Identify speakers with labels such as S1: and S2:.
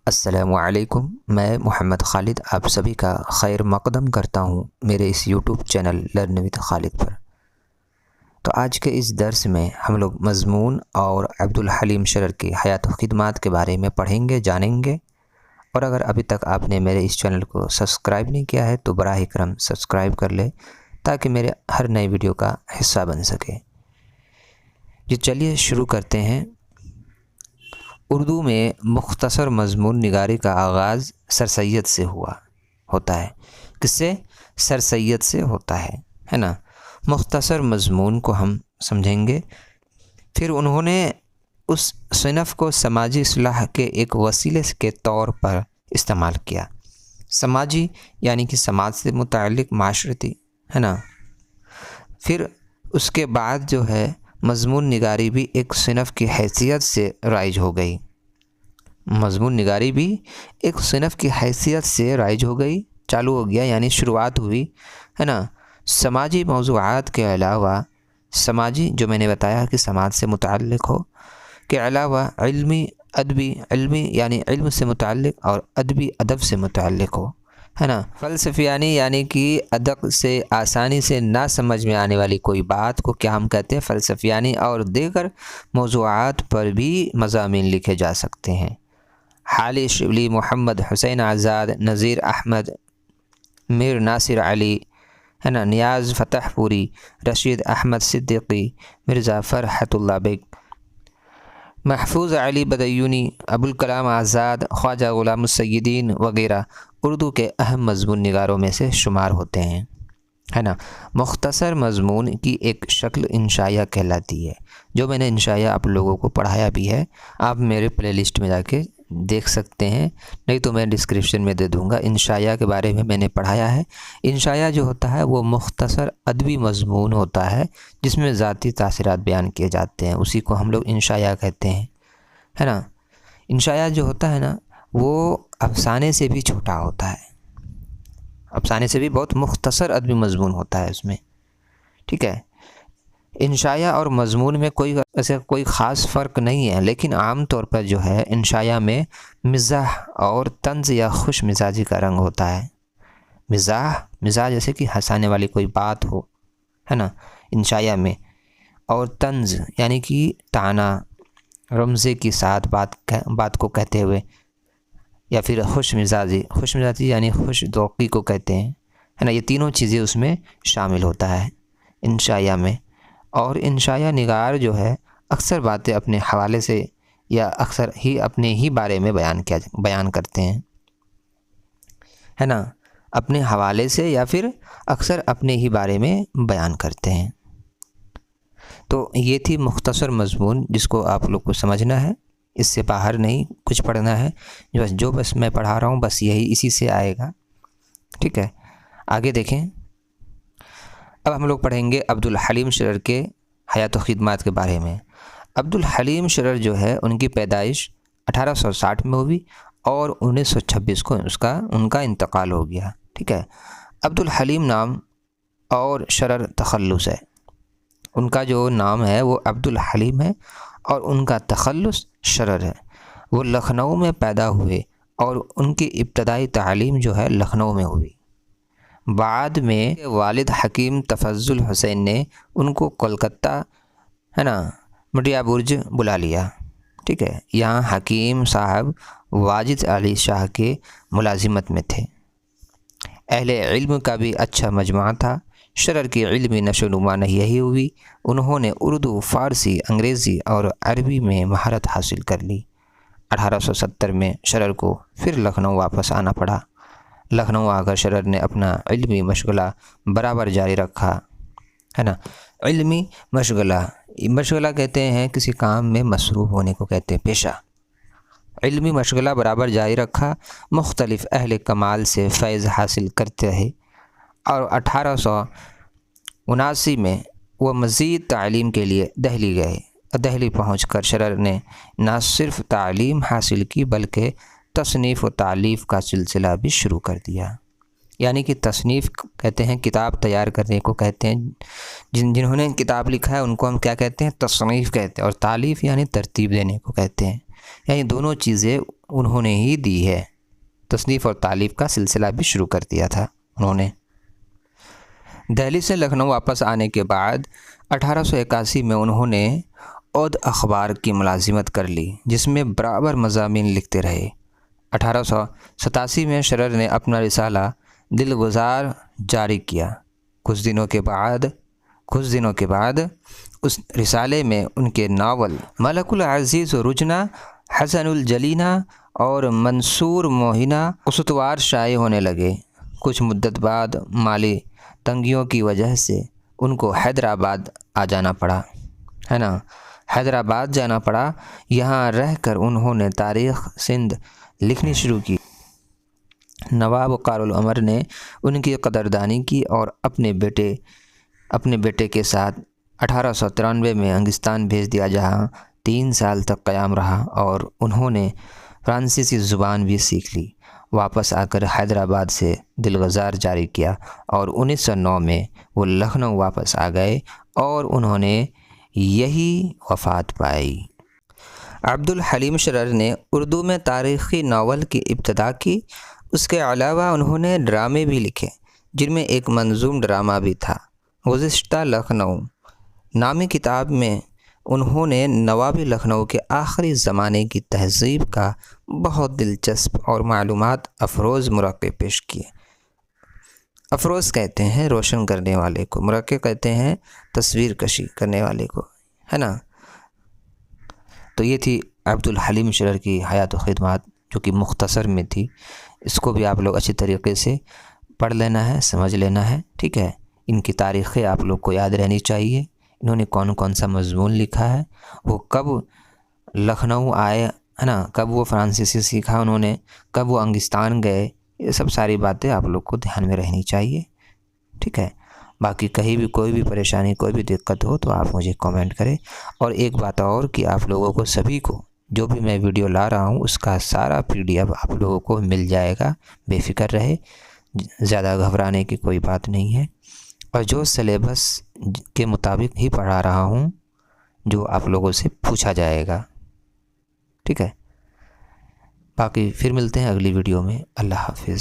S1: السلام علیکم، میں محمد خالد آپ سبھی کا خیر مقدم کرتا ہوں میرے اس یوٹیوب چینل لرن وتھ خالد پر۔ تو آج کے اس درس میں ہم لوگ مضمون اور عبدالحلیم شرر کی حیات و خدمات کے بارے میں پڑھیں گے، جانیں گے۔ اور اگر ابھی تک آپ نے میرے اس چینل کو سبسکرائب نہیں کیا ہے تو براہ کرم سبسکرائب کر لے تاکہ میرے ہر نئی ویڈیو کا حصہ بن سکے۔ یہ چلیے شروع کرتے ہیں۔ اردو میں مختصر مضمون نگاری کا آغاز سر سید سے ہوتا ہے۔ کس سے؟ سر سید سے ہوتا ہے نا۔ مختصر مضمون کو ہم سمجھیں گے، پھر انہوں نے اس صنف کو سماجی اصلاح کے ایک وسیلے کے طور پر استعمال کیا۔ سماجی یعنی کہ سماج سے متعلق معاشرتی، ہے نا۔ پھر اس کے بعد جو ہے مضمون نگاری بھی ایک صنف کی حیثیت سے رائج ہو گئی۔ مضمون نگاری بھی ایک صنف کی حیثیت سے رائج ہو گئی، چالو ہو گیا، یعنی شروعات ہوئی، ہے نا۔ سماجی موضوعات کے علاوہ سماجی جو میں نے بتایا کہ سماج سے متعلق ہو کے علاوہ علمی علمی یعنی علم سے متعلق اور ادبی ادب سے متعلق ہو، ہے نا۔ فلسفیانی یعنی کہ ادب سے آسانی سے نہ سمجھ میں آنے والی کوئی بات کو کیا ہم کہتے ہیں؟ فلسفیانی۔ اور دیگر موضوعات پر بھی مضامین لکھے جا سکتے ہیں۔ حالی شبلی، محمد حسین آزاد، نذیر احمد، میر ناصر علی، ہے نا، نیاز فتح پوری، رشید احمد صدیقی، مرزا فرحت اللہ بیگ، محفوظ علی بدیونی، ابوالکلام آزاد، خواجہ غلام السیدین وغیرہ اردو کے اہم مضمون نگاروں میں سے شمار ہوتے ہیں، ہے نا۔ مختصر مضمون کی ایک شکل انشائیہ کہلاتی ہے، جو میں نے انشائیہ آپ لوگوں کو پڑھایا بھی ہے۔ آپ میرے پلے لسٹ میں جا کے دیکھ سکتے ہیں، نہیں تو میں ڈسکرپشن میں دے دوں گا۔ انشائیہ کے بارے میں نے پڑھایا ہے۔ انشائیہ جو ہوتا ہے وہ مختصر ادبی مضمون ہوتا ہے جس میں ذاتی تاثرات بیان کیے جاتے ہیں، اسی کو ہم لوگ انشائیہ کہتے ہیں، ہے نا۔ انشائیہ جو ہوتا ہے نا وہ افسانے سے بھی چھوٹا ہوتا ہے، افسانے سے بھی بہت مختصر ادبی مضمون ہوتا ہے اس میں، ٹھیک ہے۔ انشائیہ اور مضمون میں کوئی خاص فرق نہیں ہے، لیکن عام طور پر جو ہے انشائیہ میں مزاح اور طنز یا خوش مزاجی کا رنگ ہوتا ہے۔ مزاح جیسے کہ ہنسانے والی کوئی بات ہو، ہے نا، انشائیہ میں۔ اور طنز یعنی کہ طعنہ رمزے کے ساتھ بات کو کہتے ہوئے، یا پھر خوش مزاجی یعنی خوش ذوقی کو کہتے ہیں، ہے نا۔ یہ تینوں چیزیں اس میں شامل ہوتا ہے انشائیہ میں۔ اور انشائیہ نگار جو ہے اکثر باتیں اپنے حوالے سے یا اکثر ہی اپنے ہی بارے میں بیان کرتے ہیں، ہے نا، اپنے حوالے سے یا پھر اکثر اپنے ہی بارے میں بیان کرتے ہیں۔ تو یہ تھی مختصر مضمون جس کو آپ لوگ کو سمجھنا ہے، اس سے باہر نہیں کچھ پڑھنا ہے، جو بس میں پڑھا رہا ہوں بس اسی سے آئے گا، ٹھیک ہے۔ آگے دیکھیں، اب ہم لوگ پڑھیں گے عبدالحلیم شرر کے حیات و خدمات کے بارے میں۔ عبدالحلیم شرر جو ہے ان کی پیدائش 1860 میں ہوئی اور 1926 کو ان کا انتقال ہو گیا، ٹھیک ہے۔ عبدالحلیم نام اور شرر تخلص ہے، ان کا جو نام ہے وہ عبدالحلیم ہے اور ان کا تخلص شرر ہے۔ وہ لکھنؤ میں پیدا ہوئے اور ان کی ابتدائی تعلیم جو ہے لکھنؤ میں ہوئی۔ بعد میں والد حکیم تفضل حسین نے ان کو کولکتہ، ہے نا، مٹیا برج بلا لیا، ٹھیک ہے۔ یہاں حکیم صاحب واجد علی شاہ کے ملازمت میں تھے۔ اہل علم کا بھی اچھا مجموعہ تھا۔ شرر کی علمی نشو و نما یہی ہوئی، انہوں نے اردو، فارسی، انگریزی اور عربی میں مہارت حاصل کر لی۔ 1870 میں شرر کو پھر لکھنؤ واپس آنا پڑا۔ لکھنؤ آ کر شرر نے اپنا علمی مشغلہ برابر جاری رکھا، ہے نا۔ علمی مشغلہ کہتے ہیں کسی کام میں مصروف ہونے کو کہتے ہیں، پیشہ۔ علمی مشغلہ برابر جاری رکھا، مختلف اہل کمال سے فیض حاصل کرتے رہے، اور 1879 میں وہ مزید تعلیم کے لیے دہلی گئے۔ دہلی پہنچ کر شرر نے نہ صرف تعلیم حاصل کی بلکہ تصنیف و تالیف کا سلسلہ بھی شروع کر دیا۔ یعنی کہ تصنیف کہتے ہیں کتاب تیار کرنے کو کہتے ہیں، جنہوں نے کتاب لکھا ہے ان کو ہم کیا کہتے ہیں؟ تصنیف کہتے ہیں، اور تالیف یعنی ترتیب دینے کو کہتے ہیں۔ یعنی دونوں چیزیں انہوں نے ہی دی ہے۔ تصنیف اور تالیف کا سلسلہ بھی شروع کر دیا تھا انہوں نے۔ دہلی سے لکھنؤ واپس آنے کے بعد 1881 میں انہوں نے عود اخبار کی ملازمت کر لی، جس میں برابر مضامین لکھتے رہے۔ 1887 میں شرر نے اپنا رسالہ دلگزار جاری کیا۔ کچھ دنوں کے بعد اس رسالے میں ان کے ناول ملک العزیز و رجنا، حسن الجلینہ اور منصور موہنہ قسطوار شائع ہونے لگے۔ کچھ مدت بعد مالی تنگیوں کی وجہ سے ان کو حیدرآباد جانا پڑا۔ یہاں رہ کر انہوں نے تاریخ سندھ لکھنی شروع کی۔ نواب وقار العمر نے ان کی قدردانی کی اور اپنے بیٹے کے ساتھ 1893 میں انگلستان بھیج دیا، جہاں 3 سال تک قیام رہا اور انہوں نے فرانسیسی زبان بھی سیکھ لی۔ واپس آ کر حیدرآباد سے دلگزار جاری کیا اور 1909 میں وہ لکھنؤ واپس آ گئے اور انہوں نے یہی وفات پائی۔ عبدالحلیم شرر نے اردو میں تاریخی ناول کی ابتدا کی۔ اس کے علاوہ انہوں نے ڈرامے بھی لکھے، جن میں ایک منظوم ڈرامہ بھی تھا۔ گزشتہ لکھنؤ نامی کتاب میں انہوں نے نوابی لکھنؤ کے آخری زمانے کی تہذیب کا بہت دلچسپ اور معلومات افروز مرقع پیش کیے۔ افروز کہتے ہیں روشن کرنے والے کو، مرقع کہتے ہیں تصویر کشی کرنے والے کو، ہے نا۔ تو یہ تھی عبدالحلیم شرر کی حیات و خدمات، جو کہ مختصر میں تھی۔ اس کو بھی آپ لوگ اچھی طریقے سے پڑھ لینا ہے، سمجھ لینا ہے، ٹھیک ہے۔ ان کی تاریخیں آپ لوگ کو یاد رہنی چاہیے۔ انہوں نے کون سا مضمون لکھا ہے، وہ کب لکھنؤ آئے، ہے نا، کب وہ فرانسیسی سیکھا انہوں نے، کب وہ انگلستان گئے، یہ سب ساری باتیں آپ لوگ کو دھیان میں رہنی چاہیے، ٹھیک ہے۔ باقی کہیں بھی کوئی بھی پریشانی، کوئی بھی دقت ہو تو آپ مجھے کامنٹ کریں۔ اور ایک بات اور کہ آپ لوگوں کو سبھی کو جو بھی میں ویڈیو لا رہا ہوں اس کا سارا PDF آپ لوگوں کو مل جائے گا، بے فکر رہے، زیادہ گھبرانے کی کوئی بات نہیں ہے۔ اور جو سلیبس کے مطابق ہی پڑھا رہا ہوں، جو آپ لوگوں سے پوچھا جائے گا، ٹھیک ہے۔ باقی پھر ملتے ہیں اگلی ویڈیو میں۔ اللہ حافظ۔